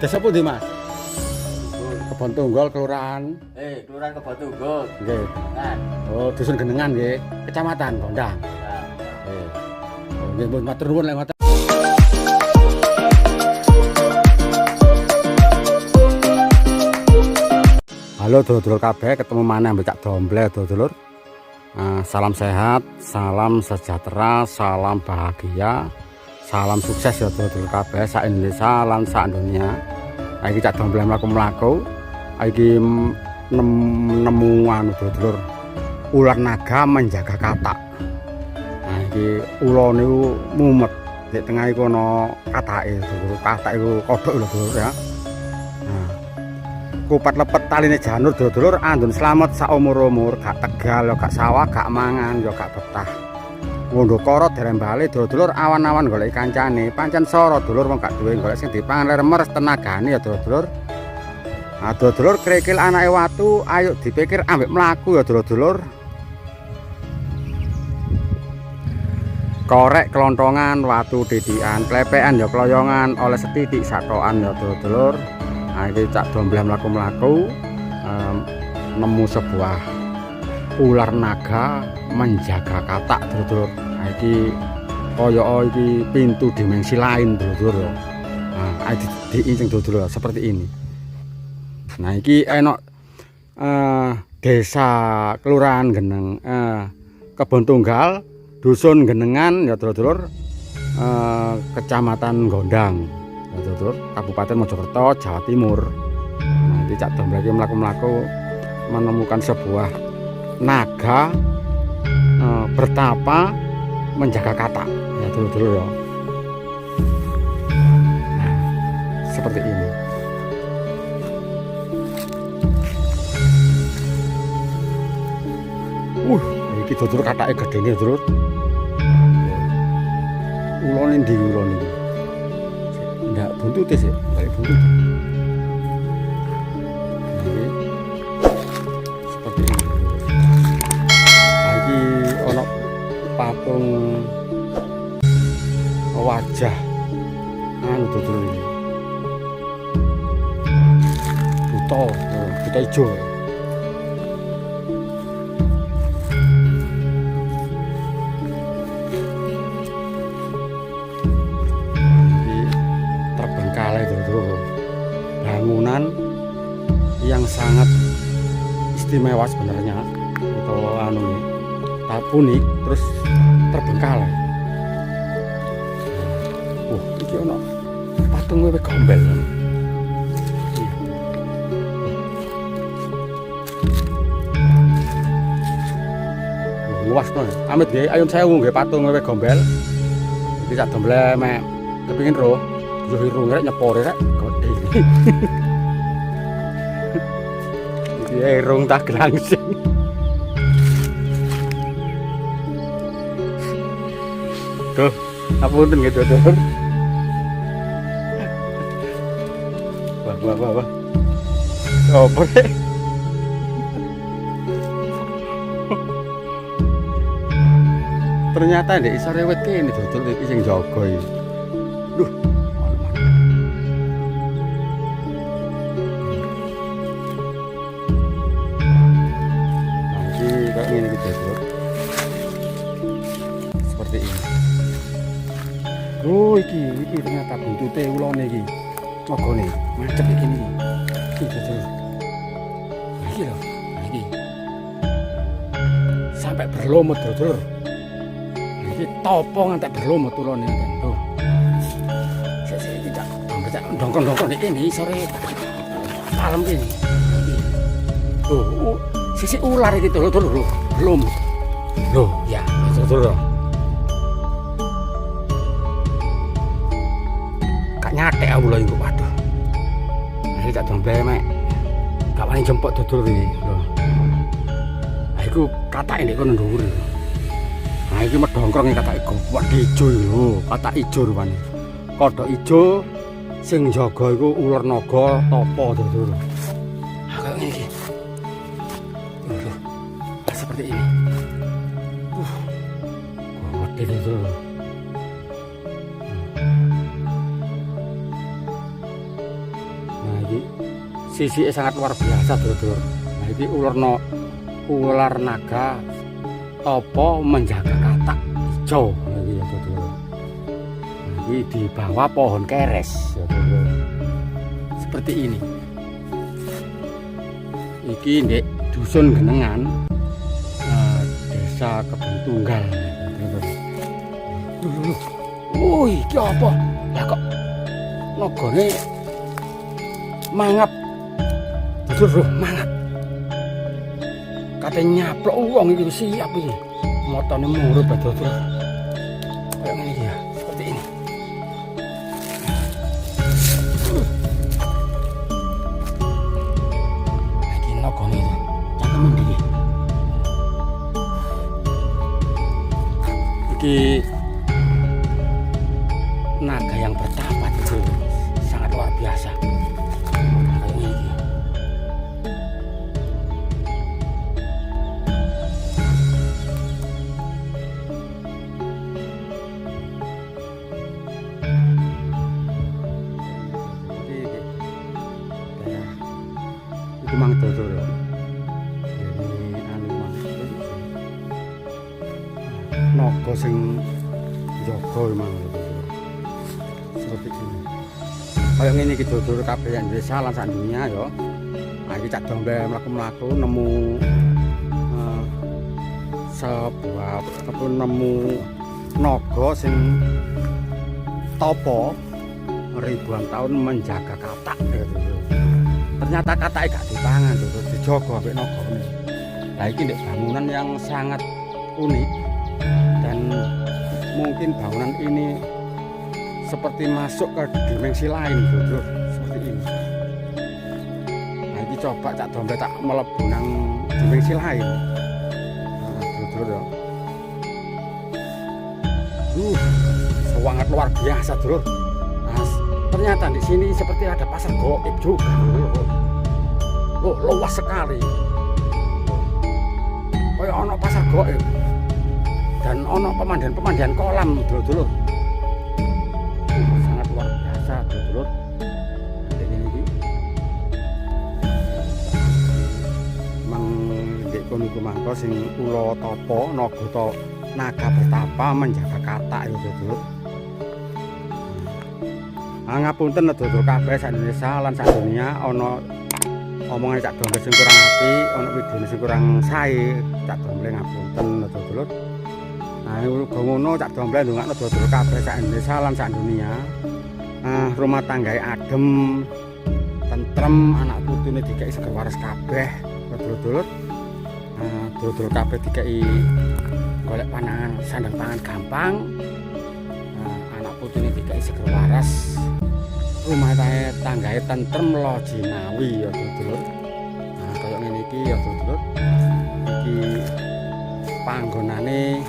Desa pundi, Mas? Kebon Tunggol kelurahan. Kelurahan Kebon Tunggol. Nggih. Kan. Oh, dusun Genengan nggih, Kecamatan Gondang. Nah, Nggih. Oh, nggih pun matur nuwun lek ngoten. Halo dulur-dulur kabeh, ketemu maneh ambek Cak Domble dulur. Salam sehat, salam sejahtera, salam bahagia, salam sukses ya dulur-dulur kabeh sak Indonesia lan sak dunia. Iki Cak Domble mlaku-mlaku. Iki nemu anu dulur, ular naga menjaga katak. Nah iki ula niku mumet di tengah iku ana katake dulur. Katak iku kodhok lho dulur ya. Kupat lepet taline janur dulur andun slamet sak umur-umur, gak tegal, gak sawah, gak mangan, yo gak betah. Ngondo karo dereng bali dulur awan-awan golek kancane, pancen sora dulur wong gak duwe golek sing dipangan lemer tenagane ya dulur. Nah dulur krikil anake watu, ayo dipikir ambek mlaku ya dulur. Korek kelontongan, watu didikan, klepekan ya kloyongan, oleh setitik satokan ya dulur. Nah, ini Cak Domble mlaku-mlaku nemu sebuah ular naga menjaga katak dulur. Nah, iki kaya iki pintu dimensi lain dulur. Nah, diinceng dulur seperti ini. Nah, iki enak desa kelurahan Geneng Kebon Tunggal, dusun Genengan ya dulur, Kecamatan Gondang. Dulur, Kabupaten Mojokerto, Jawa Timur. Nanti Cak Domble lagi mlaku-mlaku menemukan sebuah naga bertapa menjaga katak. Ya dulur ya. Nah, seperti ini. Iki dulur katake gedene dulur. Ulone ndi ulone iki? Nggak buntut sih, balik buntut. Jadi, seperti ini. Lagi ono patung wajah anu dulur ini. Buta hijau. Bangunan yang sangat istimewa sebenarnya atau anu nih, tapi unik terus terbengkalai. Iki ono patung wewe gombel. Luas to. Amit nggih ayun sewu nggih patung wewe gombel. Iki Cak Domble mek kepengin roh, yo irung rek nyepore rek. Iki irung tak langsing. Tuh, apunten nggih dulur. Wah. Opo sih? Ternyata ndek isore wit kene dulur iki sing jaga iki. Duh. Ini gitu seperti ini. Iki ternyata buntute ulone iki. Cogone macet iki niki. Iki dulur. Iki lho, iki. Sampai berlumut dulur. Iki topo ngantek berlumut ulone kan. Tuh. Sesuk iki Cak ndongkon-ndongkon iki nih sore malam ini. Tuh, sisi ular iki dulur belum. Loh, ya, dulur. Kak nyatek aku lho iku, waduh. Nah, iki Cak Domble mek gak wani jempok dulur iki, lho. Nah, iku katake ndek kono dhuwur. Nah, iki medongkrong katake kuwat ijo lho, katak ijo rupane. Kodhok ijo sing jaga iku ular naga tapa dulur. Ah, kaya ngene iki. Seperti ini. Gede itu. sisi sangat luar biasa dulur. Nah ini ular naga topo menjaga katak hijau ini ya dulur. Nah, ini di bawah pohon keres ya dulur. Seperti ini. Iki ndek dusun Genengan, desa Kebun Tunggal. Wih, iki apa? Lah kok nagane mangap. Dulur mangap. Kate nyaplok wong iki siap iki. Motone murup dulur. Kayak ngene iki ya, seperti ini. Iki nagane itu. Cangkemen iki. Iki naga yang bertapa itu sangat luar biasa. Kayaknya ini. Itu mang dodol. Ini anu mang. Naga sing jaga mang. Seperti ini. Kayak ngene iki dulur kabeh yang desa lan sak dunia ya. Nah iki Cak Domble mlaku-mlaku nemu sebuah apa nemu naga sing topo ribuan tahun menjaga katak ya dulur. Ternyata katake gak dipangan dulur, dijogo ambek nagane. Lah iki ndek bangunan yang sangat unik dan mungkin bangunan ini seperti masuk ke dimensi lain dulur, seperti ini. Nah ini coba Cak Domble tak mlebu nang dimensi lain. Nah dulur ya. Sangat luar biasa dulur. Nah, ternyata di sini seperti ada pasar gaib juga dulur. Oh, luas sekali. Kayak ono pasar gaib dan ono pemandian kolam dulur. Sangat luar biasa dulur. Ini memang dek kono iku mangko sing ula tapa naga bertapa menjaga katak ya dulur. Ngapunten dulur kabeh sak Indonesia lan sak dunia ana omongan Cak Domble sing kurang apik, ana videone sing kurang sae, Cak Domble ngapunten dulur. Nah, uga ngono Cak Domble ndongakno dulur kabeh sak Indonesia lan sak dunia. Rumah tanggae adem, tentrem, anak putune dikai seger waras kabeh, dulur-dulur. Dulur-dulur kabeh dikai golek panangan, sandang pangan gampang. Anak putune dikai seger waras. Rumah tanggae tentrem lo jinawi ya dulur. Nah, kaya ngene iki ya dulur. Iki panggonane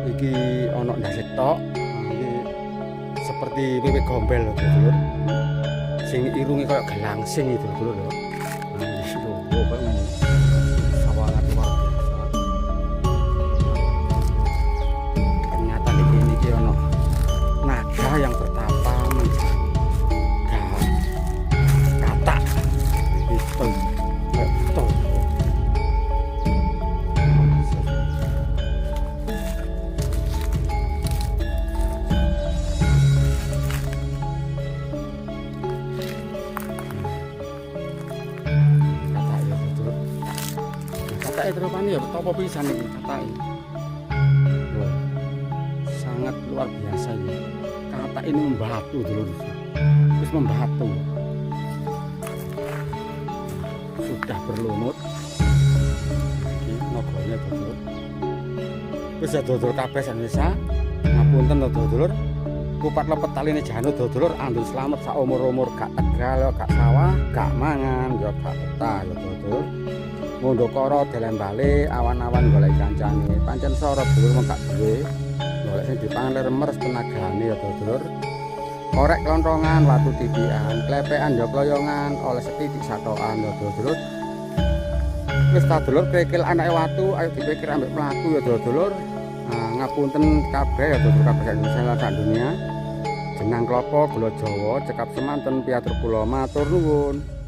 iki ana ndase tok. Iki seperti wiwit gombel lho dulur. Sing irunge kaya gelangsing itu dulur ya. Nah iki lho kok ngene. Sawangan luar biasa. Ternyata di sini iki ana naga yang bertapa menjaga katak. Itu betul. Katake terupane ya topo pisan iki katake. Sangat luar biasa ya. Katak ini membatu dulur. Terus membatu. Sudah berlumut. Iki nagane dulur. Wis ya dulur kabeh Indonesia. Ngapunten dulur. Kupat lepet taline janut dulur andul slamet sak umur-umur gak tegal gak sawah, gak mangan ya gak betah ya dulur. Ngondokoro dalan bali awan-awan golek kancane pancen sorot dulur mung gak duwe golek sing dipangan remer tenagane ya dulur. Korek klontongan watu tibian klepekan ya kloyongan oleh setitik satokan ya dulur. Wis ta dulur krikil anake watu ayo dipikir ambek mlaku ya dulur. Ngapunten kabeh ya dulur kabeh Indonesia lan sak dunia. jenang klopo gula Jawa cekap semanten piatur kula matur nuwun.